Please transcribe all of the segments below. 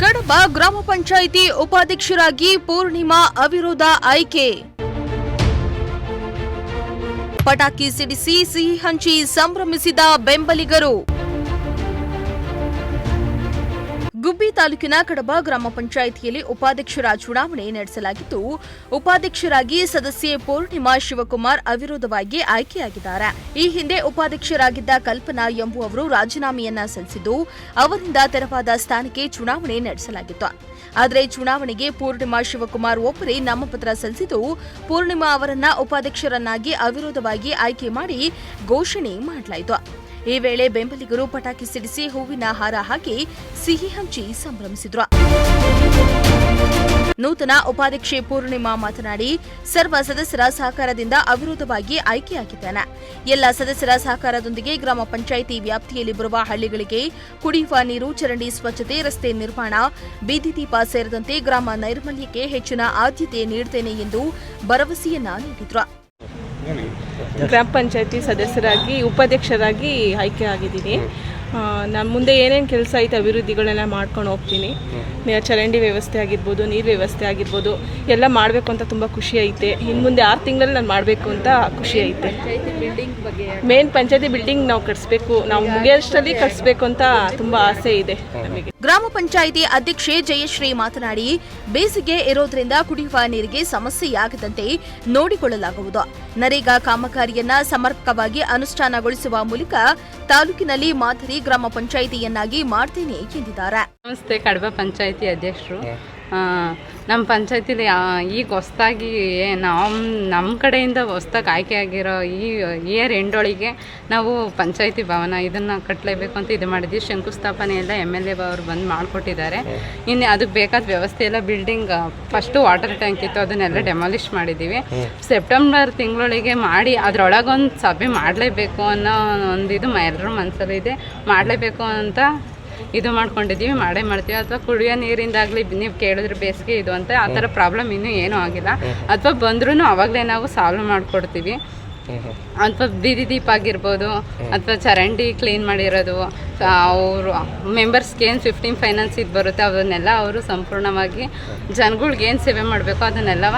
ಕಡಬ ಗ್ರಾಮ ಪಂಚಾಯಿತಿ ಉಪಾಧ್ಯಕ್ಷರಾಗಿ ಪೂರ್ಣಿಮಾ ಅವಿರೋಧ ಆಯ್ಕೆ. ಪಟಾಕಿ ಸಿಡಿಸಿ ಸಿಹಿ ಹಂಚಿ ಸಂಭ್ರಮಿಸಿದ ಬೆಂಬಲಿಗರು. ಗುಬ್ಬಿ ತಾಲೂಕಿನ ಕಡಬ ಗ್ರಾಮ ಪಂಚಾಯಿತಿಯಲ್ಲಿ ಉಪಾಧ್ಯಕ್ಷರ ಚುನಾವಣೆ ನಡೆಸಲಾಗಿದ್ದು, ಉಪಾಧ್ಯಕ್ಷರಾಗಿ ಸದಸ್ಯೆ ಪೂರ್ಣಿಮಾ ಶಿವಕುಮಾರ್ ಅವಿರೋಧವಾಗಿ ಆಯ್ಕೆಯಾಗಿದ್ದಾರೆ. ಈ ಹಿಂದೆ ಉಪಾಧ್ಯಕ್ಷರಾಗಿದ್ದ ಕಲ್ಪನಾ ಎಂಬುವವರು ರಾಜೀನಾಮೆಯನ್ನ ಸಲ್ಲಿಸಿದ್ದು, ಅವರಿಂದ ತೆರವಾದ ಸ್ಥಾನಕ್ಕೆ ಚುನಾವಣೆ ನಡೆಸಲಾಗಿತ್ತು. ಆದರೆ ಚುನಾವಣೆಗೆ ಪೂರ್ಣಿಮಾ ಶಿವಕುಮಾರ್ ಒಬ್ಬರೇ ನಾಮಪತ್ರ ಸಲ್ಲಿಸಿದ್ದು, ಪೂರ್ಣಿಮಾ ಅವರನ್ನ ಉಪಾಧ್ಯಕ್ಷರನ್ನಾಗಿ ಅವಿರೋಧವಾಗಿ ಆಯ್ಕೆ ಮಾಡಿ ಘೋಷಣೆ ಮಾಡಲಾಯಿತು. ಈ ವೇಳೆ ಬೆಂಬಲಿಗರು ಪಟಾಕಿ ಸಿಡಿಸಿ ಹೂವಿನ ಹಾರ ಹಾಕಿ ಸಿಹಿ ಹಂಚಿ ಸಂಭ್ರಮಿಸಿದ್ರು. ನೂತನ ಉಪಾಧ್ಯಕ್ಷೆ ಪೂರ್ಣಿಮಾ ಮಾತನಾಡಿ, ಸರ್ವ ಸದಸ್ಯರ ಸಹಕಾರದಿಂದ ಅವಿರೋಧವಾಗಿ ಆಯ್ಕೆಯಾಗಿದ್ದೇನೆ. ಎಲ್ಲ ಸದಸ್ಯರ ಸಹಕಾರದೊಂದಿಗೆ ಗ್ರಾಮ ಪಂಚಾಯಿತಿ ವ್ಯಾಪ್ತಿಯಲ್ಲಿ ಬರುವ ಹಳ್ಳಿಗಳಿಗೆ ಕುಡಿಯುವ ನೀರು, ಚರಂಡಿ ಸ್ವಚ್ಛತೆ, ರಸ್ತೆ ನಿರ್ಮಾಣ, ಬೀದಿ ದೀಪ ಸೇರಿದಂತೆ ಗ್ರಾಮ ನೈರ್ಮಲ್ಯಕ್ಕೆ ಹೆಚ್ಚಿನ ಆದ್ಯತೆ ನೀಡುತ್ತೇನೆ ಎಂದು ಭರವಸೆಯನ್ನ ನೀಡಿದ್ರು. ಗ್ರಾಮ ಪಂಚಾಯತಿ ಸದಸ್ಯರಾಗಿ ಉಪಾಧ್ಯಕ್ಷರಾಗಿ ಆಯ್ಕೆ ಆಗಿದ್ದೀನಿ. ನಾನು ಮುಂದೆ ಏನೇನು ಕೆಲಸ ಐತೆ ಅಭಿವೃದ್ಧಿಗಳೆಲ್ಲ ಮಾಡ್ಕೊಂಡು ಹೋಗ್ತೀನಿ. ಚರಂಡಿ ವ್ಯವಸ್ಥೆ ಆಗಿರ್ಬೋದು, ನೀರು ವ್ಯವಸ್ಥೆ ಆಗಿರ್ಬೋದು, ಎಲ್ಲ ಮಾಡಬೇಕು ಅಂತ ತುಂಬ ಖುಷಿ ಐತೆ. ಇನ್ನು ಮುಂದೆ 6 ತಿಂಗಳಲ್ಲಿ ನಾನು ಮಾಡಬೇಕು ಅಂತ ಖುಷಿ ಐತೆ. ಮೇನ್ ಪಂಚಾಯತಿ ಬಿಲ್ಡಿಂಗ್ ನಾವು ಕಟ್ಸ್ಬೇಕು, ನಾವು ಮುಗಿಯೋಷ್ಟರಲ್ಲಿ ಕಟ್ಸ್ಬೇಕು ಅಂತ ತುಂಬ ಆಸೆ ಇದೆ ನಮಗೆ. ಗ್ರಾಮ ಪಂಚಾಯಿತಿ ಅಧ್ಯಕ್ಷೆ ಜಯಶ್ರೀ ಮಾತನಾಡಿ, ಬೇಸಿಗೆ ಇರೋದ್ರಿಂದ ಕುಡಿಯುವ ನೀರಿಗೆ ಸಮಸ್ಯೆಯಾಗದಂತೆ ನೋಡಿಕೊಳ್ಳಲಾಗುವುದು. ನರೇಗಾ ಕಾಮಗಾರಿಯನ್ನ ಸಮರ್ಪಕವಾಗಿ ಅನುಷ್ಠಾನಗೊಳಿಸುವ ಮೂಲಕ ತಾಲೂಕಿನಲ್ಲಿ ಮಾದರಿ ಗ್ರಾಮ ಪಂಚಾಯಿತಿಯನ್ನಾಗಿ ಮಾಡ್ತೇನೆ ಎಂದಿದ್ದಾರೆ. ನಮಸ್ತೆ, ಕಡಬ ಪಂಚಾಯಿತಿ ಅಧ್ಯಕ್ಷರು. ನಮ್ಮ ಪಂಚಾಯತಿಲಿ ಈಗ ಹೊಸದಾಗಿ ನಮ್ಮ ಕಡೆಯಿಂದ ಹೊಸ್ದಾಗಿ ಆಯ್ಕೆಯಾಗಿರೋ ಈ ಇಯರ್ ಎಂಡೊಳಗೆ ನಾವು ಪಂಚಾಯತಿ ಭವನ ಇದನ್ನು ಕಟ್ಟಲೇಬೇಕು ಅಂತ ಇದು ಮಾಡಿದ್ವಿ. ಶಂಕುಸ್ಥಾಪನೆ ಎಲ್ಲ MLA ಅವರು ಬಂದು ಮಾಡಿಕೊಟ್ಟಿದ್ದಾರೆ. ಇನ್ನು ಅದಕ್ಕೆ ಬೇಕಾದ ವ್ಯವಸ್ಥೆ ಎಲ್ಲ ಬಿಲ್ಡಿಂಗ್ ಫಸ್ಟು ವಾಟರ್ ಟ್ಯಾಂಕ್ ಇತ್ತು, ಅದನ್ನೆಲ್ಲ ಡೆಮಾಲಿಷ್ ಮಾಡಿದ್ದೀವಿ. ಸೆಪ್ಟೆಂಬರ್ ತಿಂಗಳೊಳಗೆ ಮಾಡಿ ಅದರೊಳಗೊಂದು ಸಭೆ ಮಾಡಲೇಬೇಕು ಅನ್ನೋ ಒಂದು ಇದು ಎಲ್ಲರ ಮನಸ್ಸಲ್ಲಿದೆ. ಮಾಡಲೇಬೇಕು ಅಂತ ಇದು ಮಾಡ್ಕೊಂಡಿದ್ದೀವಿ, ಮಾಡೇ ಮಾಡ್ತೀವಿ. ಅಥವಾ ಕುಡಿಯೋ ನೀರಿಂದಾಗಲಿ ನೀವು ಕೇಳಿದ್ರೆ ಬೇಸಿಗೆ ಇದು ಅಂತ ಆ ಥರ ಪ್ರಾಬ್ಲಮ್ ಇನ್ನೂ ಏನೂ ಆಗಿಲ್ಲ. ಅಥವಾ ಬಂದ್ರೂ ಆವಾಗಲೇ ನಾವು ಸಾಲ್ವ್ ಮಾಡಿಕೊಡ್ತೀವಿ. ಅಥವಾ ಬೀದಿ ದೀಪ ಆಗಿರ್ಬೋದು, ಅಥವಾ ಚರಂಡಿ ಕ್ಲೀನ್ ಮಾಡಿರೋದು, ಅವರು ಮೆಂಬರ್ಸ್ಗೆ ಏನು 15 ಫೈನಾನ್ಸ್ ಇದು ಬರುತ್ತೆ ಅದನ್ನೆಲ್ಲ ಅವರು ಸಂಪೂರ್ಣವಾಗಿ ಜನಗಳ್ಗೆ ಏನು ಸೇವೆ ಮಾಡಬೇಕು ಅದನ್ನೆಲ್ಲವ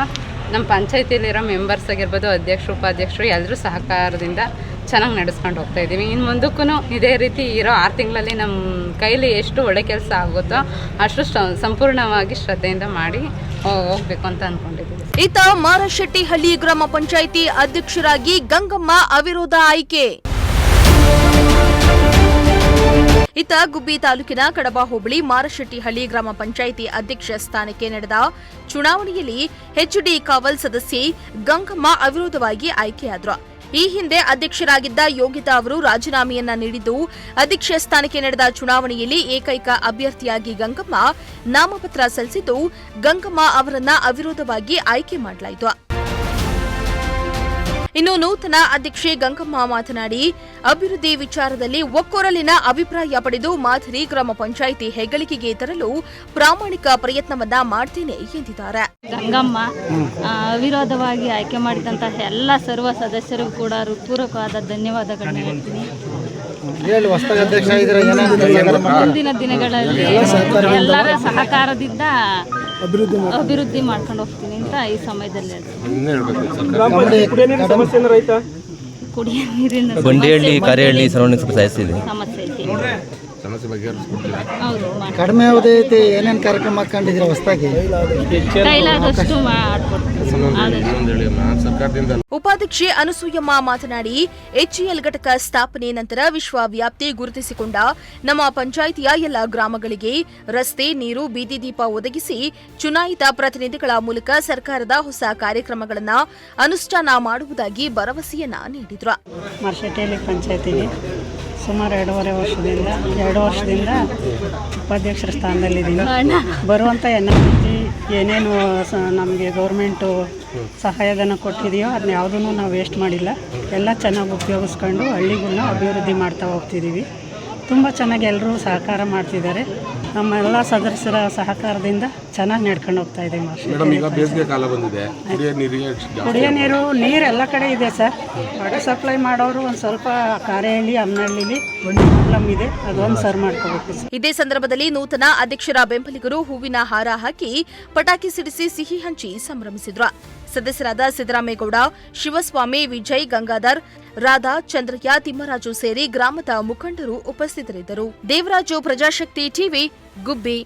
ನಮ್ಮ ಪಂಚಾಯತಿಯಲ್ಲಿರೋ ಮೆಂಬರ್ಸ್ ಆಗಿರ್ಬೋದು, ಅಧ್ಯಕ್ಷರು, ಉಪಾಧ್ಯಕ್ಷರು ಎಲ್ಲರೂ ಸಹಕಾರದಿಂದ ಚೆನ್ನಾಗಿ ನಡೆಸ್ಕೊಂಡು ಹೋಗ್ತಾ ಇದ್ದೀವಿ. ಇನ್ನು ಮುಂದಕ್ಕೂ ಇದೇ ರೀತಿ ಇರೋ 6 ತಿಂಗಳಲ್ಲಿ ನಮ್ಮ ಕೈಲಿ ಎಷ್ಟು ಒಳ್ಳೆ ಕೆಲಸ ಆಗುತ್ತೋ ಅಷ್ಟು ಸಂಪೂರ್ಣವಾಗಿ ಶ್ರದ್ಧೆಯಿಂದ ಮಾಡಿ ಹೋಗ್ಬೇಕು ಅಂತ ಅಂದ್ಕೊಂಡಿದ್ದೀವಿ. ಈತ ಮಾರಶೆಟ್ಟಿಹಳ್ಳಿ ಗ್ರಾಮ ಪಂಚಾಯಿತಿ ಅಧ್ಯಕ್ಷರಾಗಿ ಗಂಗಮ್ಮ ಅವಿರೋಧ ಆಯ್ಕೆ. ಈತ ಗುಬ್ಬಿ ತಾಲೂಕಿನ ಕಡಬ ಹೋಬಳಿ ಮಾರಶೆಟ್ಟಿಹಳ್ಳಿ ಗ್ರಾಮ ಪಂಚಾಯಿತಿ ಅಧ್ಯಕ್ಷ ಸ್ಥಾನಕ್ಕೆ ನಡೆದ ಚುನಾವಣೆಯಲ್ಲಿ HD ಕಾವಲ್ ಸದಸ್ಯೆ ಗಂಗಮ್ಮ ಅವಿರೋಧವಾಗಿ ಆಯ್ಕೆಯಾದರು. ಈ ಹಿಂದೆ ಅಧ್ಯಕ್ಷರಾಗಿದ್ದ ಯೋಗಿತಾ ಅವರು ರಾಜೀನಾಮೆಯನ್ನ ನೀಡಿದ್ದು, ಅಧ್ಯಕ್ಷ ಸ್ಥಾನಕ್ಕೆ ನಡೆದ ಚುನಾವಣೆಯಲ್ಲಿ ಏಕೈಕ ಅಭ್ಯರ್ಥಿಯಾಗಿ ಗಂಗಮ್ಮ ನಾಮಪತ್ರ ಸಲ್ಲಿಸಿದ್ದು, ಗಂಗಮ್ಮ ಅವರನ್ನ ಅವಿರೋಧವಾಗಿ ಆಯ್ಕೆ ಮಾಡಲಾಯಿತು. ಇನ್ನು ನೂತನ ಅಧ್ಯಕ್ಷೆ ಗಂಗಮ್ಮ ಮಾತನಾಡಿ, ಅಭಿವೃದ್ಧಿ ವಿಚಾರದಲ್ಲಿ ಒಕ್ಕೊರಲಿನ ಅಭಿಪ್ರಾಯ ಪಡೆದು ಮಾದರಿ ಗ್ರಾಮ ಪಂಚಾಯಿತಿ ಹೆಗ್ಗಳಿಕೆಗೆ ತರಲು ಪ್ರಾಮಾಣಿಕ ಪ್ರಯತ್ನವನ್ನ ಮಾಡ್ತೇನೆ ಎಂದಿದ್ದಾರೆ. ಗಂಗಮ್ಮ ಅವಿರೋಧವಾಗಿ ಆಯ್ಕೆ ಮಾಡಿದಂತಹ ಎಲ್ಲ ಸರ್ವ ಸದಸ್ಯರಿಗೂ ಕೂಡ ಹೃತ್ಪೂರ್ವಕವಾದ ಧನ್ಯವಾದಗಳನ್ನ ಹೇಳ್ತೀನಿ. ಮುಂದಿನ ದಿನಗಳಲ್ಲಿ ಎಲ್ಲರ ಸಹಕಾರದಿಂದ ಅಭಿವೃದ್ಧಿ ಮಾಡ್ಕೊಂಡು ಹೋಗ್ತೀನಿ ಅಂತ ಈ ಸಮಯದಲ್ಲಿ ಕುಡಿಯ ನೀರಿನ ಸಮಸ್ಯೆ ಕಡಿಮೆ ಅವಧಿ ಏನೇನು ಕಾರ್ಯಕ್ರಮ ಹಾಕೊಂಡಿದ್ದೀರಾ ಹೊಸದಾಗಿ? ಕೈಲಾದಷ್ಟು ಮಾಡ್ಕೊಡ್ತೀವಿ. ಉಪಾಧ್ಯಕ್ಷೆ ಅನಸೂಯಮ್ಮ ಮಾತನಾಡಿ, HEL ಘಟಕ ಸ್ಥಾಪನೆ ನಂತರ ವಿಶ್ವವ್ಯಾಪ್ತಿ ಗುರುತಿಸಿಕೊಂಡ ನಮ್ಮ ಪಂಚಾಯಿತಿಯ ಎಲ್ಲ ಗ್ರಾಮಗಳಿಗೆ ರಸ್ತೆ, ನೀರು, ಬೀದಿ ದೀಪ ಒದಗಿಸಿ ಚುನಾಯಿತ ಪ್ರತಿನಿಧಿಗಳ ಮೂಲಕ ಸರ್ಕಾರದ ಹೊಸ ಕಾರ್ಯಕ್ರಮಗಳನ್ನು ಅನುಷ್ಠಾನ ಮಾಡುವುದಾಗಿ ಭರವಸೆಯನ್ನ ನೀಡಿದ್ರು. ಮಾರಶೆಟ್ಟಿಹಳ್ಳಿ ಪಂಚಾಯತಿಗೆ ಸುಮಾರು 2 ವರ್ಷದಿಂದ ಉಪಾಧ್ಯಕ್ಷರ ಸ್ಥಾನದಲ್ಲಿದ್ದೀನಿ. ಬರುವಂಥ ಏನೇನು ನಮಗೆ ಗೌರ್ಮೆಂಟು ಸಹಾಯಧನ ಕೊಟ್ಟಿದೆಯೋ ಅದನ್ನ ಯಾವುದೂ ನಾವು ವೇಸ್ಟ್ ಮಾಡಿಲ್ಲ. ಎಲ್ಲ ಚೆನ್ನಾಗಿ ಉಪಯೋಗಿಸ್ಕೊಂಡು ಹಳ್ಳಿಗಳನ್ನ ಅಭಿವೃದ್ಧಿ ಮಾಡ್ತಾ ಹೋಗ್ತಿದ್ದೀವಿ. ತುಂಬ ಚೆನ್ನಾಗಿ ಎಲ್ಲರೂ ಸಹಕಾರ ಮಾಡ್ತಿದ್ದಾರೆ. ನಮ್ಮೆಲ್ಲ ಸದಸ್ಯರ ಸಹಕಾರದಿಂದ ಚೆನ್ನಾಗಿ ನಡ್ಕೊಂಡು ಹೋಗ್ತಾ ಇದೆ ಮೇಡಮ್. ಈಗ ಬೇಸಿಗೆ ಕಾಲ ಬಂದಿದೆ, ಕುಡಿಯೋ ನೀರು ಎಲ್ಲ ಕಡೆ ಇದೆ ಸರ್. ವಾಟರ್ ಸಪ್ಲೈ ಮಾಡೋರು ಒಂದು ಸ್ವಲ್ಪ ಕಾರೆಹಳ್ಳಿ ಅಮ್ಮನಹಳ್ಳಿಲಿ ಪ್ರಾಬ್ಲಮ್ ಇದೆ, ಅದೊಂದು ಸರ್ ಮಾಡ್ಕೋಬೇಕು ಸರ್. ಇದೇ ಸಂದರ್ಭದಲ್ಲಿ ನೂತನ ಅಧ್ಯಕ್ಷರ ಬೆಂಬಲಿಗರು ಹೂವಿನ ಹಾರ ಹಾಕಿ ಪಟಾಕಿ ಸಿಡಿಸಿ ಸಿಹಿ ಹಂಚಿ ಸಂಭ್ರಮಿಸಿದ್ರು. ಸದಸ್ಯರಾದ ಸಿದ್ದರಾಮೇಗೌಡ, ಶಿವಸ್ವಾಮಿ, ವಿಜಯ್, ಗಂಗಾಧರ್, ರಾಧಾ, ಚಂದ್ರಯ್ಯ, ತಿಮ್ಮರಾಜು ಸೇರಿ ಗ್ರಾಮದ ಮುಖಂಡರು ಉಪಸ್ಥಿತರಿದ್ದರು. ದೇವರಾಜು, ಪ್ರಜಾಶಕ್ತಿ ಟಿವಿ, ಗುಬ್ಬಿ.